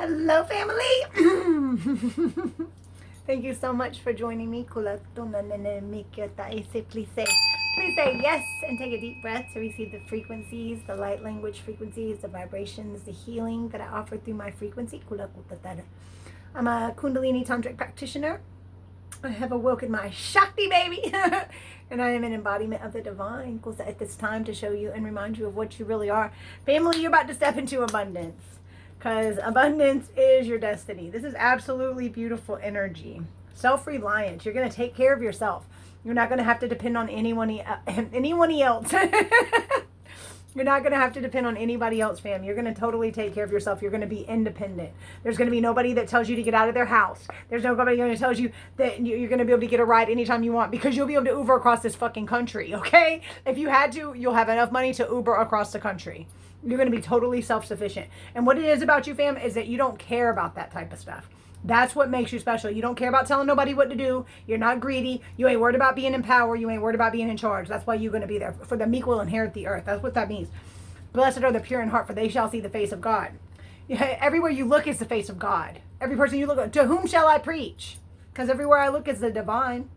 Hello, family. Thank you so much for joining me. Please say yes and take a deep breath to receive the frequencies, the light language frequencies, the vibrations, the healing that I offer through my frequency. I'm a Kundalini Tantric practitioner. I have awoken my Shakti baby. And I am an embodiment of the divine. It's time to show you and remind you of what you really are. Family, you're about to step into abundance. Because abundance is your destiny. This is absolutely beautiful energy. Self-reliance. You're going to take care of yourself. You're not going to have to depend on anyone else. You're not going to have to depend on anybody else, fam. You're going to totally take care of yourself. You're going to be independent. There's going to be nobody that tells you to get out of their house. There's nobody going to tell you that you're going to be able to get a ride anytime you want, because you'll be able to Uber across this fucking country, okay? If you had to, you'll have enough money to Uber across the country. You're going to be totally self-sufficient. And what it is about you, fam, is that you don't care about that type of stuff. That's what makes you special. You don't care about telling nobody what to do. You're not greedy. You ain't worried about being in power. You ain't worried about being in charge. That's why you're going to be there. For the meek will inherit the earth. That's what that means. Blessed are the pure in heart, for they shall see the face of God. Everywhere you look is the face of God. Every person you look at, to whom shall I preach? Because everywhere I look is the divine.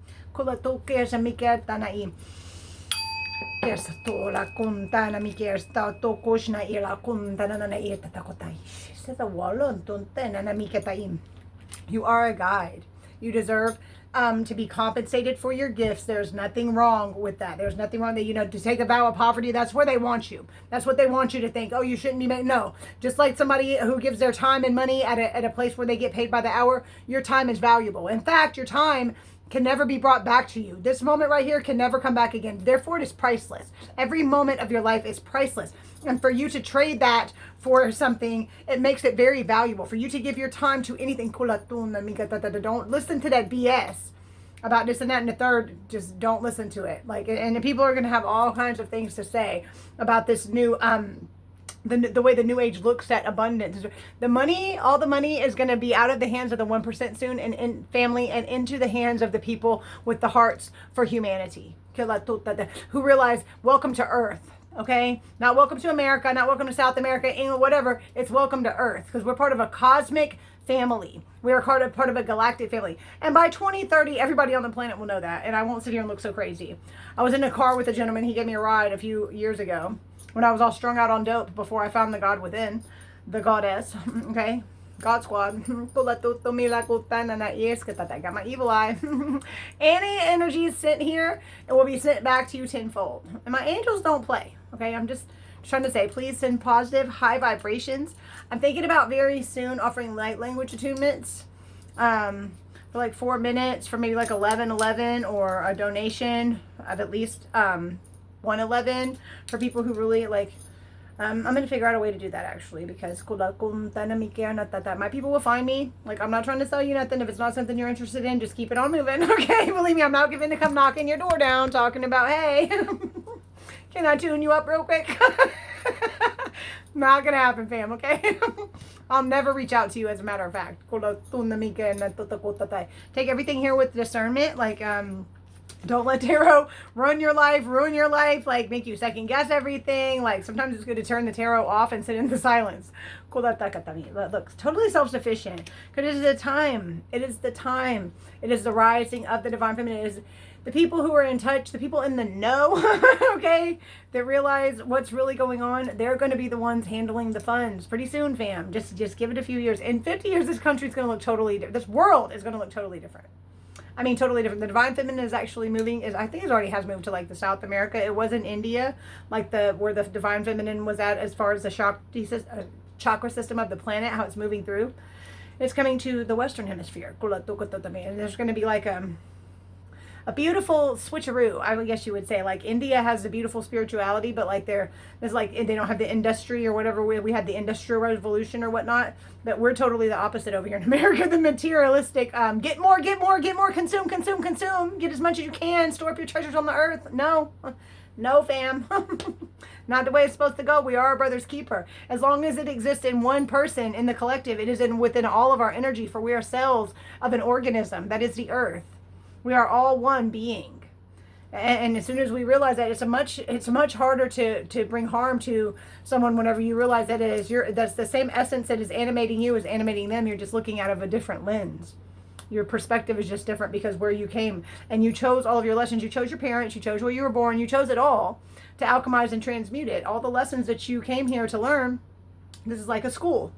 You are a guide. You deserve to be compensated for your gifts. There's nothing wrong with that. There's nothing wrong that, to take a vow of poverty. That's where they want you. That's what they want you to think. Oh, you shouldn't be made. No, just like somebody who gives their time and money at a place where they get paid by the hour, your time is valuable. In fact, your time can never be brought back to you. This moment right here can never come back again. Therefore, it is priceless. Every moment of your life is priceless. And for you to trade that for something, it makes it very valuable. For you to give your time to anything, don't listen to that BS about this and that and the third. Just don't listen to it. And the people are going to have all kinds of things to say about this new the way the new age looks at abundance. The money, all the money is going to be out of the hands of the 1% soon, and in family, and into the hands of the people with the hearts for humanity, who realize, welcome to Earth. Okay, not welcome to America, not welcome to South America, England, whatever. It's welcome to Earth, because we're part of a cosmic family. We are part of a galactic family. And by 2030, everybody on the planet will know that. And I won't sit here and look so crazy. I was in a car with a gentleman. He gave me a ride a few years ago when I was all strung out on dope before I found the God within, the goddess. Okay, God Squad. Got my evil eye. Any energy is sent here, it will be sent back to you tenfold. And my angels don't play. Okay, I'm just trying to say, please send positive, high vibrations. I'm thinking about very soon offering light language attunements for like 4 minutes for maybe like 11:11, or a donation of at least 111 for people who really like. I'm going to figure out a way to do that, actually, because my people will find me. Like, I'm not trying to sell you nothing. If it's not something you're interested in, just keep it on moving. Okay, believe me, I'm not going to come knocking your door down talking about, hey, can I tune you up real quick? Not gonna happen, fam, okay? I'll never reach out to you, as a matter of fact. Take everything here with discernment. Like, don't let tarot ruin your life, like make you second guess everything. Like, sometimes it's good to turn the tarot off and sit in the silence. Look, totally self-sufficient. Because it is the time. It is the time. It is the rising of the divine feminine. It is the people who are in touch, the people in the know, okay, that realize what's really going on. They're going to be the ones handling the funds pretty soon, fam. Just give it a few years. In 50 years, this country's going to look totally different. This world is going to look totally different. I mean, totally different. The divine feminine is actually moving. I think it already has moved to like the South America. It was in India, like where the divine feminine was at, as far as the chakra system of the planet, how it's moving through. It's coming to the Western Hemisphere. And there's going to be like a beautiful switcheroo, I guess you would say. Like, India has a beautiful spirituality, but like there's like, they don't have the industry or whatever. We had the Industrial Revolution or whatnot, but we're totally the opposite over here in America. The materialistic, get more, consume, get as much as you can, store up your treasures on the earth. No, fam. Not the way it's supposed to go. We are our brother's keeper. As long as it exists in one person, in the collective, it is within all of our energy, for we are cells of an organism that is the earth. We are all one being. And as soon as we realize that, it's much harder to bring harm to someone whenever you realize that that's the same essence that is animating you is animating them. You're just looking out of a different lens. Your perspective is just different because where you came and you chose all of your lessons. You chose your parents. You chose where you were born. You chose it all to alchemize and transmute it. All the lessons that you came here to learn. This is like a school.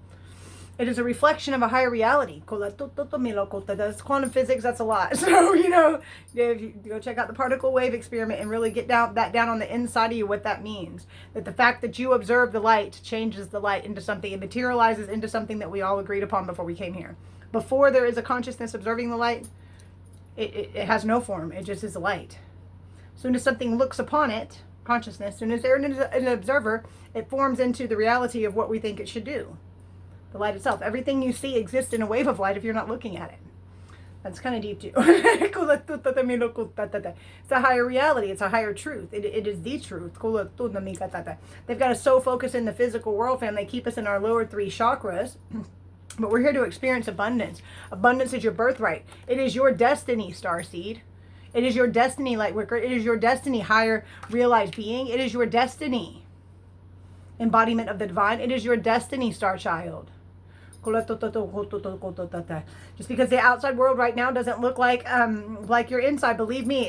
It is a reflection of a higher reality. That's quantum physics. That's a lot. So, if you go check out the particle wave experiment and really get down on the inside of you what that means. That the fact that you observe the light changes the light into something. It materializes into something that we all agreed upon before we came here. Before there is a consciousness observing the light, it has no form. It just is a light. As soon as something looks upon it, consciousness, as soon as there's an observer, it forms into the reality of what we think it should do. The light itself. Everything you see exists in a wave of light if you're not looking at it. That's kind of deep too. It's a higher reality. It's a higher truth. It is the truth. They've got us so focused in the physical world, fam. They keep us in our lower 3 chakras. But we're here to experience abundance. Abundance is your birthright. It is your destiny, starseed. It is your destiny, light worker. It is your destiny, higher realized being. It is your destiny, embodiment of the divine. It is your destiny, star child. Just because the outside world right now doesn't look like your inside, believe me,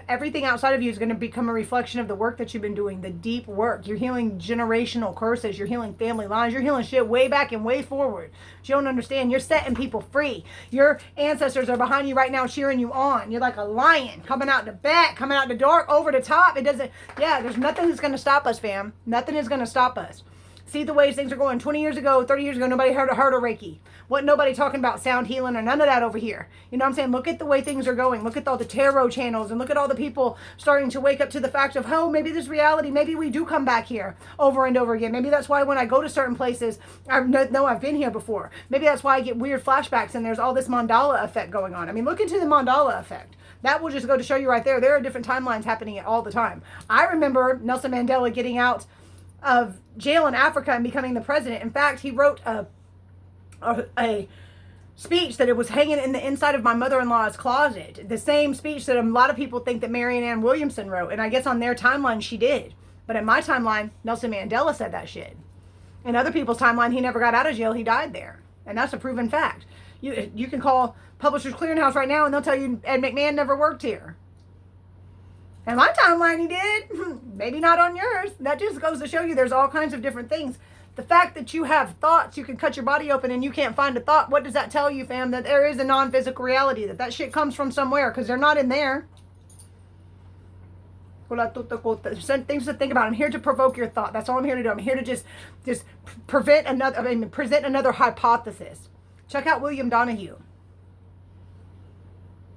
everything outside of you is gonna become a reflection of the work that you've been doing, the deep work. You're healing generational curses, you're healing family lines, you're healing shit way back and way forward. You don't understand. You're setting people free. Your ancestors are behind you right now, cheering you on. You're like a lion coming out the back, coming out the dark, over the top. There's nothing that's gonna stop us, fam. Nothing is gonna stop us. See the ways things are going. 20 years ago, 30 years ago, nobody heard of Reiki. Wasn't nobody talking about sound healing or none of that over here. You know what I'm saying? Look at the way things are going. Look at all the tarot channels and look at all the people starting to wake up to the fact of, oh, maybe this reality, maybe we do come back here over and over again. Maybe that's why when I go to certain places, I know I've been here before. Maybe that's why I get weird flashbacks and there's all this mandala effect going on. I mean, look into the mandala effect. That will just go to show you right there. There are different timelines happening all the time. I remember Nelson Mandela getting out of jail in Africa and becoming the president. In fact, he wrote a speech that it was hanging in the inside of my mother-in-law's closet. The same speech that a lot of people think that Marianne Ann Williamson wrote. And I guess on their timeline, she did. But in my timeline, Nelson Mandela said that shit. In other people's timeline, he never got out of jail. He died there. And that's a proven fact. You can call Publishers Clearinghouse right now and they'll tell you Ed McMahon never worked here. And my timeline he did. Maybe not on yours. That just goes to show you there's all kinds of different things. The fact that you have thoughts, you can cut your body open and you can't find a thought. What does that tell you, fam? That there is a non-physical reality. That shit comes from somewhere because they're not in there. Things to think about. I'm here to provoke your thought. That's all I'm here to do. I'm here to just present another hypothesis. Check out William Donahue.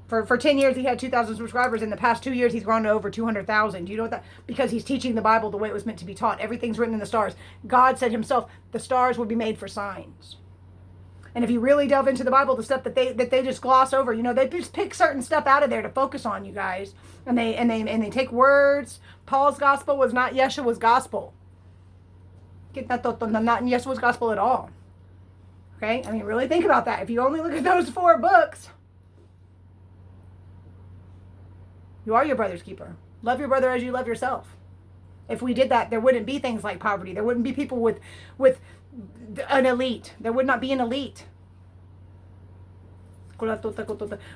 For 10 years, he had 2,000 subscribers. In the past 2 years, he's grown to over 200,000. Do you know what that? Because he's teaching the Bible the way it was meant to be taught. Everything's written in the stars. God said himself, the stars will be made for signs. And if you really delve into the Bible, the stuff that they just gloss over, they just pick certain stuff out of there to focus on, you guys. And they take words. Paul's gospel was not Yeshua's gospel. Not Yeshua's gospel at all. Okay? I mean, really think about that. If you only look at those 4 books, you are your brother's keeper. Love your brother as you love yourself. If we did that, there wouldn't be things like poverty. There wouldn't be people with an elite. There would not be an elite. What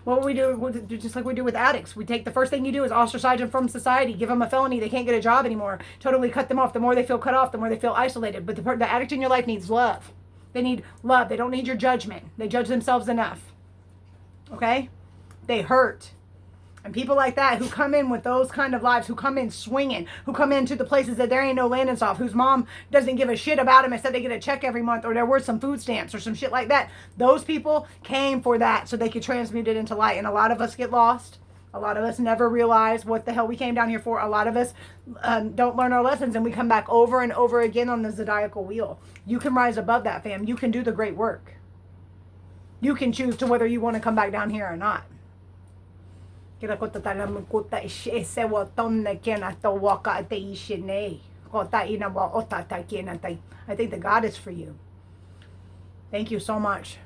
would we do? Just like we do with addicts. We take the first thing you do is ostracize them from society. Give them a felony. They can't get a job anymore. Totally cut them off. The more they feel cut off, the more they feel isolated. But the addict in your life needs love. They need love. They don't need your judgment. They judge themselves enough. Okay? They hurt. And people like that who come in with those kind of lives, who come in swinging, who come into the places that there ain't no landing off, whose mom doesn't give a shit about them except they get a check every month or they're worth some food stamps or some shit like that. Those people came for that so they could transmute it into light. And a lot of us get lost. A lot of us never realize what the hell we came down here for. A lot of us don't learn our lessons and we come back over and over again on the zodiacal wheel. You can rise above that, fam. You can do the great work. You can choose to whether you want to come back down here or not. I think the God is for you. Thank you so much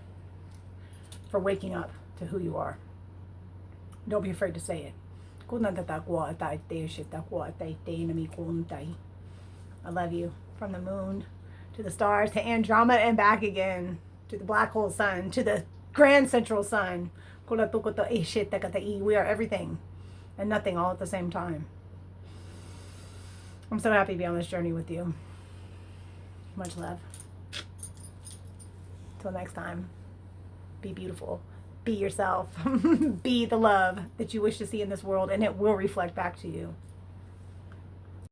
for waking up to who you are. Don't be afraid to say it. I love you. From the moon to the stars to Andromeda and back again to the black hole sun to the grand central sun. We are everything and nothing all at the same time. I'm so happy to be on this journey with you. Much love. Till next time, be beautiful. Be yourself. Be the love that you wish to see in this world, and it will reflect back to you.